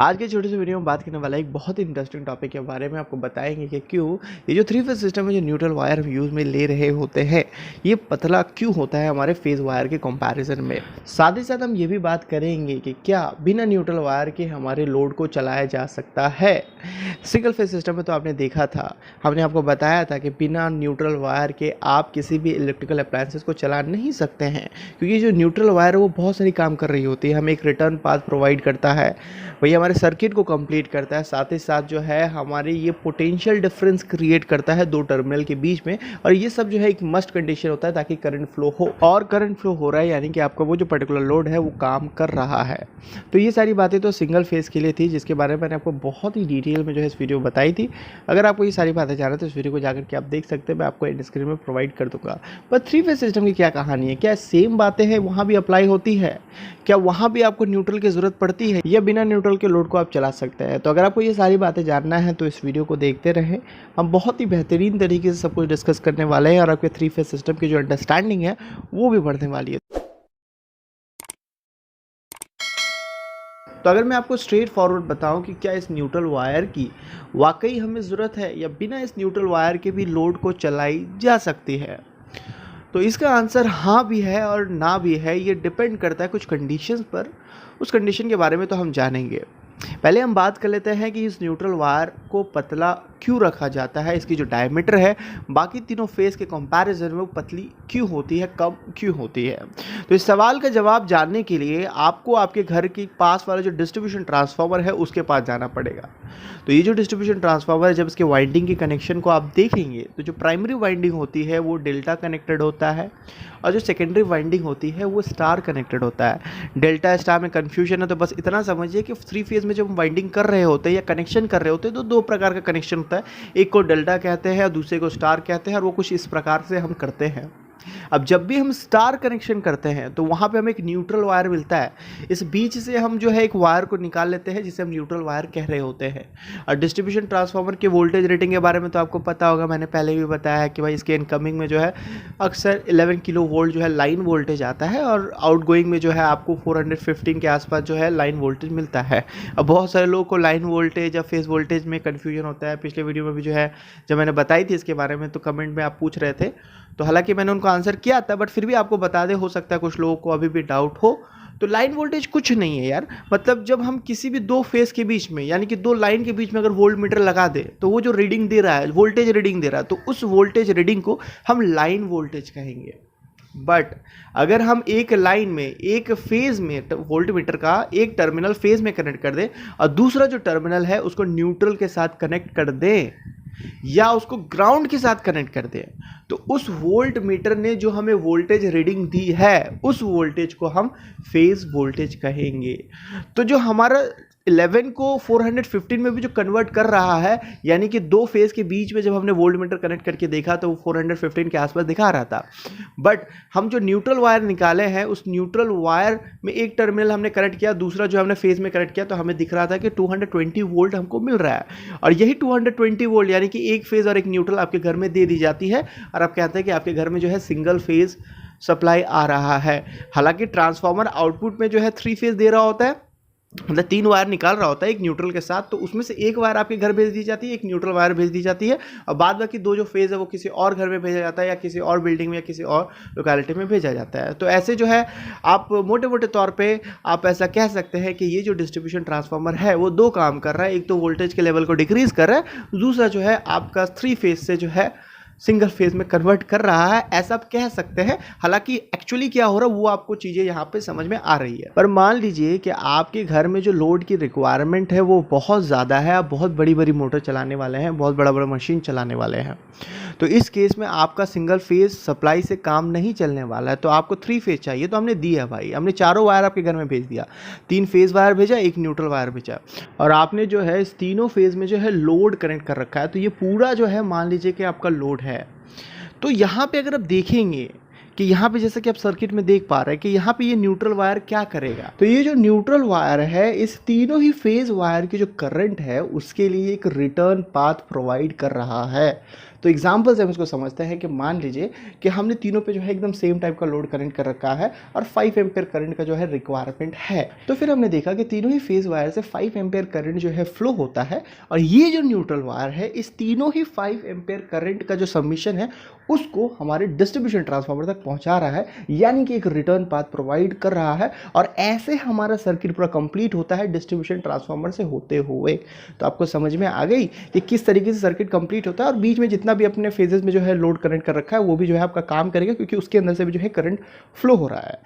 आज के छोटे से वीडियो में बात करने वाला एक बहुत ही इंटरेस्टिंग टॉपिक के बारे में आपको बताएंगे कि क्यों ये जो 3 फेज सिस्टम है, जो न्यूट्रल वायर हम यूज़ में ले रहे होते हैं, ये पतला क्यों होता है हमारे फेज वायर के कंपैरिजन में। साथ ही साथ हम ये भी बात करेंगे कि क्या बिना न्यूट्रल वायर के हमारे लोड को चलाया जा सकता है। सिंगल फेज सिस्टम में तो आपने देखा था, हमने आपको बताया था कि बिना न्यूट्रल वायर के आप किसी भी इलेक्ट्रिकल अप्लायंसेस को चला नहीं सकते हैं, क्योंकि जो न्यूट्रल वायर है वो बहुत सारी काम कर रही होती है। हमें एक रिटर्न पाथ प्रोवाइड करता है, वही हमारे सर्किट को कंप्लीट करता है, साथ ही साथ जो है हमारे ये पोटेंशियल डिफरेंस क्रिएट करता है दो टर्मिनल के बीच में। और ये सब जो है एक मस्ट कंडीशन होता है ताकि करंट फ्लो हो, और करंट फ्लो हो रहा है यानी कि आपका वो जो पर्टिकुलर लोड है वो काम कर रहा है। तो ये सारी बातें तो सिंगल फेज के लिए थी, जिसके बारे में मैंने आपको बहुत ही डिटेल में जो है इस वीडियो बताई थी। अगर आपको ये सारी बातें जानना है तो इस वीडियो को जाकर के आप देख सकते हैं, मैं आपको एंड स्क्रीन में प्रोवाइड कर दूंगा। पर 3 फेज सिस्टम की क्या कहानी है, क्या सेम बातें हैं वहाँ भी अप्लाई होती है, क्या वहाँ भी आपको न्यूट्रल की ज़रूरत पड़ती है, या बिना न्यूट्रल के लोड को आप चला सकते हैं। तो अगर आपको ये सारी बातें जानना है तो इस वीडियो को देखते रहें। हम बहुत ही बेहतरीन तरीके से सब कुछ डिस्कस करने वाले हैं और आपके 3 फेज सिस्टम की जो अंडरस्टैंडिंग है वो भी बढ़ने वाली है। तो अगर मैं आपको स्ट्रेट फॉरवर्ड बताऊं कि क्या इस न्यूट्रल वायर की वाकई हमें ज़रूरत है, या बिना इस न्यूट्रल वायर के भी लोड को चलाई जा सकती है, तो इसका आंसर हाँ भी है और ना भी है। ये डिपेंड करता है कुछ कंडीशंस पर। उस कंडीशन के बारे में तो हम जानेंगे। पहले हम बात कर लेते हैं कि इस न्यूट्रल वायर को पतला क्यों रखा जाता है, इसकी जो डायमीटर है बाकी तीनों फेस के कंपैरिजन में वो पतली क्यों होती है, कम क्यों होती है। तो इस सवाल का जवाब जानने के लिए आपको आपके घर के पास वाला जो डिस्ट्रीब्यूशन ट्रांसफार्मर है उसके पास जाना पड़ेगा। तो ये जो डिस्ट्रीब्यूशन ट्रांसफार्मर है, जब इसके वाइंडिंग के कनेक्शन को आप देखेंगे तो जो प्राइमरी वाइंडिंग होती है वो डेल्टा कनेक्टेड होता है, और जो सेकेंडरी वाइंडिंग होती है वो स्टार कनेक्टेड होता है। डेल्टा स्टार में कन्फ्यूजन है, तो बस इतना समझिए कि 3 फेज में जब हम वाइंडिंग कर रहे होते हैं या कनेक्शन कर रहे होते हैं तो दो प्रकार का कनेक्शन होता है, एक को डेल्टा कहते हैं और दूसरे को स्टार कहते हैं, और वो कुछ इस प्रकार से हम करते हैं। अब जब भी हम स्टार कनेक्शन करते हैं तो वहाँ पे हमें एक न्यूट्रल वायर मिलता है, इस बीच से हम जो है एक वायर को निकाल लेते हैं जिसे हम न्यूट्रल वायर कह रहे होते हैं। और डिस्ट्रीब्यूशन ट्रांसफार्मर के वोल्टेज रेटिंग के बारे में तो आपको पता होगा, मैंने पहले भी बताया है कि भाई इसके इनकमिंग में जो है अक्सर 11 किलो वोल्ट जो है लाइन वोल्टेज आता है, और आउटगोइंग में जो है आपको 415 के आसपास जो है लाइन वोल्टेज मिलता है। अब बहुत सारे लोगों को लाइन वोल्टेज या फेज वोल्टेज में कन्फ्यूजन होता है। पिछले वीडियो में भी जो है जब मैंने बताई थी इसके बारे में तो कमेंट में आप पूछ रहे थे, तो हालांकि मैंने उनको आंसर किया था, बट फिर भी आपको बता दे, हो सकता है कुछ लोगों को अभी भी डाउट हो। तो लाइन वोल्टेज कुछ नहीं है यार, मतलब जब हम किसी भी दो फेस के बीच में यानी कि दो लाइन के बीच में अगर वोल्ट मीटर लगा दे तो वो जो रीडिंग दे रहा है, वोल्टेज रीडिंग दे रहा है, तो उस वोल्टेज रीडिंग को हम लाइन वोल्टेज कहेंगे। बट अगर हम एक लाइन में एक फेज में वोल्ट मीटर का एक टर्मिनल फेज में कनेक्ट कर दें और दूसरा जो टर्मिनल है उसको न्यूट्रल के साथ कनेक्ट कर दें या उसको ग्राउंड के साथ कनेक्ट कर दें, तो उस वोल्ट मीटर ने जो हमें वोल्टेज रीडिंग दी है उस वोल्टेज को हम फेज वोल्टेज कहेंगे। तो जो हमारा 11 को 415 में भी जो कन्वर्ट कर रहा है, यानी कि दो फेज के बीच में जब हमने वोल्ट मीटर कनेक्ट करके देखा तो वो 415 के आसपास दिखा रहा था। बट हम जो न्यूट्रल वायर निकाले हैं उस न्यूट्रल वायर में एक टर्मिनल हमने कनेक्ट किया, दूसरा जो हमने फेज में कनेक्ट किया, तो हमें दिख रहा था कि 220 वोल्ट हमको मिल रहा है। और यही 220 वोल्ट यानी कि एक फेज और एक न्यूट्रल आपके घर में दे दी जाती है, और आप कहते हैं कि आपके घर में जो है सिंगल फेज सप्लाई आ रहा है। हालांकि ट्रांसफार्मर आउटपुट में जो है 3 फेज दे रहा होता है, मतलब 3 वायर निकाल रहा होता है एक न्यूट्रल के साथ, तो उसमें से एक वायर आपके घर भेज दी जाती है, एक न्यूट्रल वायर भेज दी जाती है, और बाद बाकी दो जो फेज है वो किसी और घर में भेजा जाता है या किसी और बिल्डिंग में या किसी और लोकेलिटी में भेजा जाता है। तो ऐसे जो है आप मोटे मोटे तौर पे आप ऐसा कह सकते हैं कि ये जो डिस्ट्रीब्यूशन ट्रांसफार्मर है वो दो काम कर रहा है, एक तो वोल्टेज के लेवल को डिक्रीज कर रहा है, दूसरा जो है आपका 3 फेज से जो है सिंगल फेज में कन्वर्ट कर रहा है, ऐसा आप कह सकते हैं। हालांकि एक्चुअली क्या हो रहा है वो आपको चीज़ें यहाँ पे समझ में आ रही है। पर मान लीजिए कि आपके घर में जो लोड की रिक्वायरमेंट है वो बहुत ज़्यादा है, आप बहुत बड़ी बड़ी मोटर चलाने वाले हैं, बहुत बड़ा बड़ा मशीन चलाने वाले हैं, तो इस केस में आपका सिंगल फेज सप्लाई से काम नहीं चलने वाला है, तो आपको 3 फेज चाहिए। तो हमने दिया भाई, हमने चारों वायर आपके घर में भेज दिया, 3 फेज वायर भेजा, एक न्यूट्रल वायर भेजा, और आपने जो है इस तीनों फेज में जो है लोड कनेक्ट कर रखा है। तो ये पूरा जो है मान लीजिए कि आपका लोड है। तो यहाँ पे अगर आप देखेंगे कि यहाँ पे जैसा कि आप सर्किट में देख पा रहे हैं कि यहाँ पे ये न्यूट्रल वायर क्या करेगा, तो ये जो न्यूट्रल वायर है इस तीनों ही फेज वायर की जो करंट है उसके लिए एक रिटर्न पाथ प्रोवाइड कर रहा है। तो एग्जाम्पल से हम इसको समझते हैं कि मान लीजिए कि हमने तीनों पे जो है एकदम सेम टाइप का लोड करंट कर रखा है और 5 एम्पेयर करंट का जो है रिक्वायरमेंट है। तो फिर हमने देखा कि तीनों ही फेज वायर से 5 एम्पेयर करंट जो है फ्लो होता है और ये जो न्यूट्रल वायर है इस तीनों ही 5 एम्पेयर करंट का जो सबमिशन है उसको हमारे डिस्ट्रीब्यूशन ट्रांसफार्मर तक पहुंचा रहा है, यानी कि एक रिटर्न पाथ प्रोवाइड कर रहा है और ऐसे हमारा सर्किट पूरा कंप्लीट होता है डिस्ट्रीब्यूशन ट्रांसफार्मर से होते हुए। तो आपको समझ में आ गई कि किस तरीके से सर्किट कंप्लीट होता है और बीच में जितना भी अपने फेजेस में जो है लोड करंट कर रखा है वो भी जो है आपका काम करेगा, क्योंकि उसके अंदर से भी जो है करंट फ्लो हो रहा है।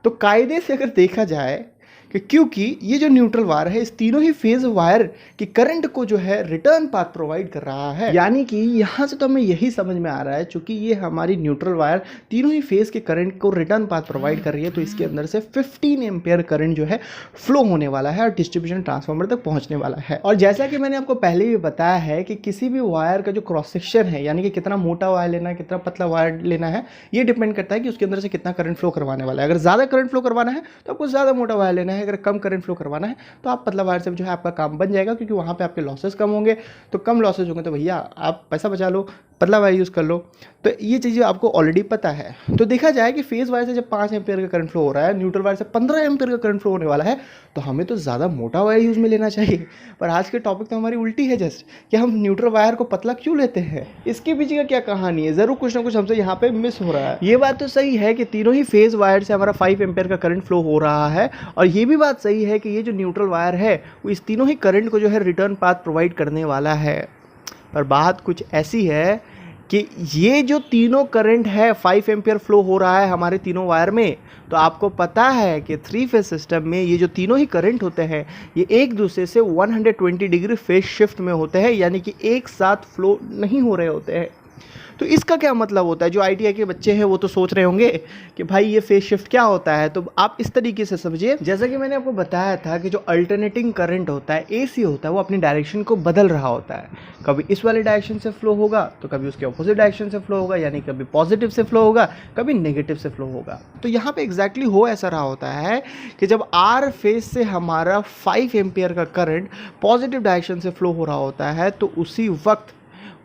तो कायदे से अगर देखा जाए कि क्योंकि ये जो न्यूट्रल वायर है इस तीनों ही फेज वायर की करंट को जो है रिटर्न पाथ प्रोवाइड कर रहा है, यानी कि यहाँ से तो हमें यही समझ में आ रहा है चूंकि ये हमारी न्यूट्रल वायर तीनों ही फेज के करंट को रिटर्न पाथ प्रोवाइड कर रही है तो इसके अंदर से 15 एम्पेयर करंट जो है फ्लो होने वाला है और डिस्ट्रीब्यूशन ट्रांसफार्मर तक पहुंचने वाला है। और जैसा कि मैंने आपको पहले भी बताया है कि किसी भी वायर का जो क्रॉस सेक्शन है, यानी कि कितना मोटा वायर लेना है कितना पतला वायर लेना है, ये डिपेंड करता है कि उसके अंदर से कितना करंट फ्लो करवाने वाला है। अगर ज़्यादा करंट फ्लो करवाना है तो आपको ज़्यादा मोटा वायर लेना है, अगर कम करंट फ्लो करवाना है तो आप पतला वायर से जो है आपका काम बन जाएगा, क्योंकि वहाँ पे आपके लॉसेस कम होंगे। तो कम लॉसेस होंगे तो भैया आप पैसा बचा लो, पतला वायर यूज़ कर लो। तो ये चीज़ें आपको ऑलरेडी पता है। तो देखा जाए कि फेज वायर से जब 5 एम्पेयर का करंट फ्लो हो रहा है, न्यूट्रल वायर से 15 एम्पेयर का करंट फ्लो होने वाला है, तो हमें तो ज़्यादा मोटा वायर यूज़ में लेना चाहिए। पर आज के टॉपिक तो हमारी उल्टी है जस्ट, कि हम न्यूट्रल वायर को पतला क्यों लेते हैं, इसके पीछे का क्या कहानी है, ज़रूर कुछ ना कुछ हमसे यहाँ पे मिस हो रहा है। ये बात तो सही है कि तीनों ही फेज वायर से हमारा 5 एम्पेयर का करंट फ्लो हो रहा है, और ये भी बात सही है कि ये जो न्यूट्रल वायर है वो इस तीनों ही करंट को जो है रिटर्न पाथ प्रोवाइड करने वाला है। पर बात कुछ ऐसी है कि ये जो तीनों करंट है 5 एम्पियर फ्लो हो रहा है हमारे तीनों वायर में, तो आपको पता है कि 3 फेज सिस्टम में ये जो तीनों ही करंट होते हैं ये एक दूसरे से 120 डिग्री फेज शिफ्ट में होते हैं, यानी कि एक साथ फ्लो नहीं हो रहे होते हैं। तो इसका क्या मतलब होता है, जो ITI के बच्चे हैं वो तो सोच रहे होंगे कि भाई ये फेज शिफ्ट क्या होता है। तो आप इस तरीके से समझिए, जैसा कि मैंने आपको बताया था कि जो अल्टरनेटिंग करंट होता है AC होता है वो अपनी डायरेक्शन को बदल रहा होता है, कभी इस वाले डायरेक्शन से फ्लो होगा तो कभी उसके ऑपोजिट डायरेक्शन से फ्लो होगा, यानी कभी पॉजिटिव से फ्लो होगा कभी नेगेटिव से फ्लो होगा। तो यहाँ पे एग्जैक्टली हो ऐसा रहा होता है कि जब R फेज से हमारा 5 एम्पियर का करंट पॉजिटिव डायरेक्शन से फ्लो हो रहा होता है तो उसी वक्त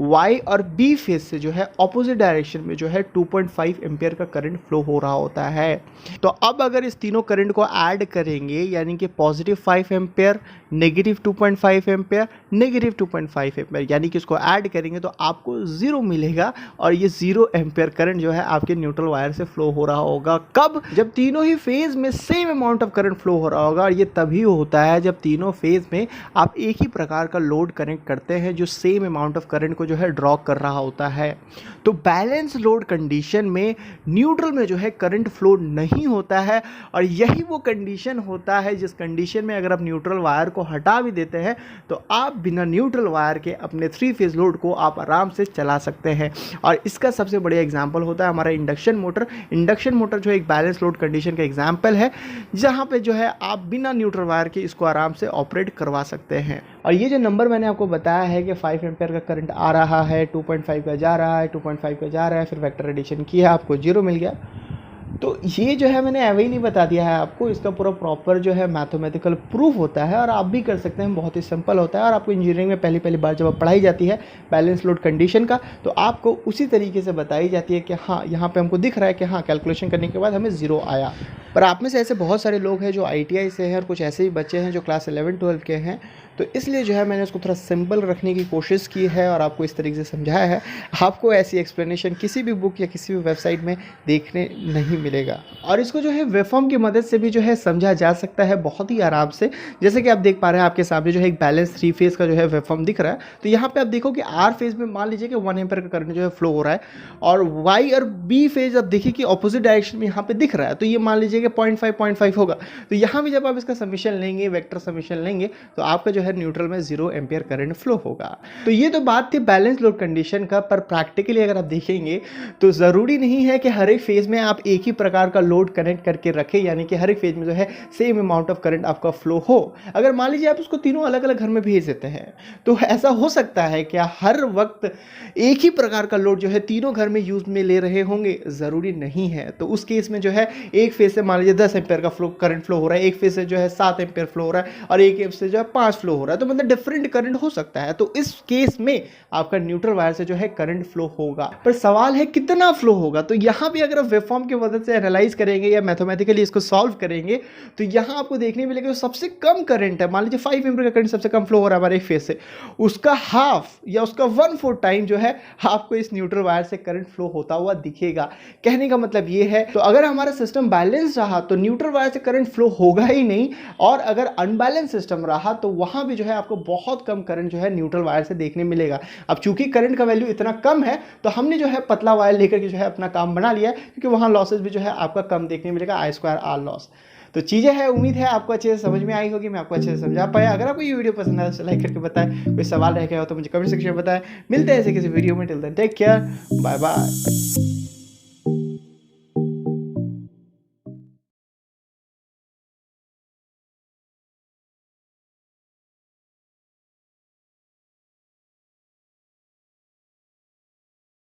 Y और B फेज से जो है ऑपोजिट डायरेक्शन में जो है 2.5 एम्पियर का करंट फ्लो हो रहा होता है। तो अब अगर इस तीनों करंट को ऐड करेंगे, यानी कि positive 5 ampere, negative 2.5 ampere, negative 2.5 ampere, यानी कि इसको ऐड करेंगे तो आपको 0 मिलेगा, और ये 0 एम्पियर करंट जो है आपके न्यूट्रल वायर से फ्लो हो रहा होगा। कब? जब तीनों ही फेज में same amount of current flow हो रहा होगा, और ये तभी होता है जब तीनों फेज में आप एक ही प्रकार का लोड कनेक्ट करते हैं जो सेम अमाउंट ऑफ करंट को जो है ड्रॉ कर रहा होता है। तो बैलेंस लोड कंडीशन में न्यूट्रल में जो है करंट फ्लो नहीं होता है, और यही वो कंडीशन होता है जिस कंडीशन में अगर आप न्यूट्रल वायर को हटा भी देते हैं तो आप बिना न्यूट्रल वायर के अपने 3 फेज लोड को आप आराम से चला सकते हैं। और इसका सबसे बढ़िया एग्जांपल होता है हमारा इंडक्शन मोटर। इंडक्शन मोटर जो एक बैलेंस लोड कंडीशन का एग्जांपल है, जहां पे जो है आप बिना न्यूट्रल वायर के इसको आराम से ऑपरेट करवा सकते हैं। और ये जो नंबर मैंने आपको बताया है कि 5 एम्पियर का करंट आ रहा है, 2.5 का जा रहा है, 2.5 का जा रहा है, फिर वेक्टर एडिशन किया आपको 0 मिल गया। तो ये जो है मैंने ऐसे ही नहीं बता दिया है आपको, इसका पूरा प्रॉपर जो है मैथमेटिकल प्रूफ होता है, और आप भी कर सकते हैं, बहुत ही सिंपल होता है। और आपको इंजीनियरिंग में पहली बार जब पढ़ाई जाती है बैलेंस लोड कंडीशन का, तो आपको उसी तरीके से बताई जाती है कि हाँ यहाँ पे हमको दिख रहा है कि हाँ कैलकुलेशन करने के बाद हमें 0 आया। पर आप में से ऐसे बहुत सारे लोग हैं जो ITI से हैं, और कुछ ऐसे ही बच्चे हैं जो क्लास 11-12 के हैं, तो इसलिए जो है मैंने उसको थोड़ा सिंपल रखने की कोशिश की है और आपको इस तरीके से समझाया है। आपको ऐसी एक्सप्लेनेशन किसी भी बुक या किसी भी वेबसाइट में देखने नहीं मिलेगा, और इसको जो है वेवफॉर्म की मदद से भी जो है समझा जा सकता है बहुत ही आराम से। जैसे कि आप देख पा रहे हैं आपके सामने जो है एक बैलेंस 3 फेज का जो है वेवफॉर्म दिख रहा है। तो यहाँ पे आप देखो कि R फेज में मान लीजिए कि 1 एम्पियर का करंट जो है फ्लो हो रहा है, और Y और B फेज अब देखिए कि ऑपोजिट डायरेक्शन में यहाँ पे दिख रहा है, तो ये मान लीजिए कि 0.5 होगा। तो यहाँ भी जब आप इसका समीशन लेंगे, वेक्टर समीशन लेंगे, तो आपका जो है न्यूट्रल में 0 एम्पियर करंट फ्लो होगा। तो ये तो बात थी बैलेंस लोड कंडीशन का, पर प्रैक्टिकली अगर आप देखेंगे तो ज़रूरी नहीं है कि हर एक फेज में आप एक ही प्रकार का लोड कनेक्ट करके रखें, यानी कि हर एक फेज में जो है सेम अमाउंट ऑफ करंट आपका फ्लो हो। अगर मान लीजिए आप उसको तीनों अलग अलग घर में भेज देते हैं, तो ऐसा हो सकता है कि हर वक्त एक ही प्रकार का लोड जो है तीनों घर में यूज में ले रहे होंगे, ज़रूरी नहीं है। तो उस केस में जो है एक फेज से मान लीजिए 10 एम्पेयर का फ्लो करंट फ्लो हो रहा है, एक फेज से जो है 7 एम्पेयर फ्लो हो रहा है और एक फेज से जो है 5 फ्लो हो रहा है, तो मतलब डिफरेंट करंट हो सकता है। तो इस केस में आपका न्यूट्रल वायर से जो है करंट फ्लो होगा, पर सवाल है कितना फ्लो होगा। तो यहाँ भी अगर आप वेवफॉर्म की मदद से एनालाइज करेंगे या मैथमेटिकली इसको सॉल्व करेंगे तो यहाँ आपको देखने मिलेगा जो सबसे कम करंट है, मान लीजिए 5 एम्पेयर का करंट सबसे कम फ्लो हो रहा है हमारे एक फेज से, उसका हाफ या उसका 1/4 टाइम जो है आपको इस न्यूट्रल वायर से करंट फ्लो होता हुआ दिखेगा। कहने का मतलब ये है, तो अगर हमारा सिस्टम बैलेंस रहा तो न्यूट्रल वायर से करंट फ्लो होगा ही नहीं, और अगर अनबैलेंस सिस्टम रहा तो वहां भी जो है आपको बहुत कम करंट जो है न्यूट्रल वायर से देखने मिलेगा। अब चूंकि करंट का वैल्यू इतना कम है तो हमने जो है पतला वायर लेकर के जो है अपना काम बना लिया, क्योंकि वहां लॉसेस भी जो है आपका कम देखने मिलेगा, I2R लॉस। तो चीज़ें हैं, उम्मीद है आपको अच्छे से समझ में आई होगी, मैं आपको अच्छे से समझा पाया। अगर आपको ये वीडियो पसंद आया तो लाइक करके बताएं, कोई सवाल रह गया हो तो मुझे कमेंट सेक्शन में बताएं। मिलते हैं ऐसे किसी वीडियो में, till then take care, bye bye.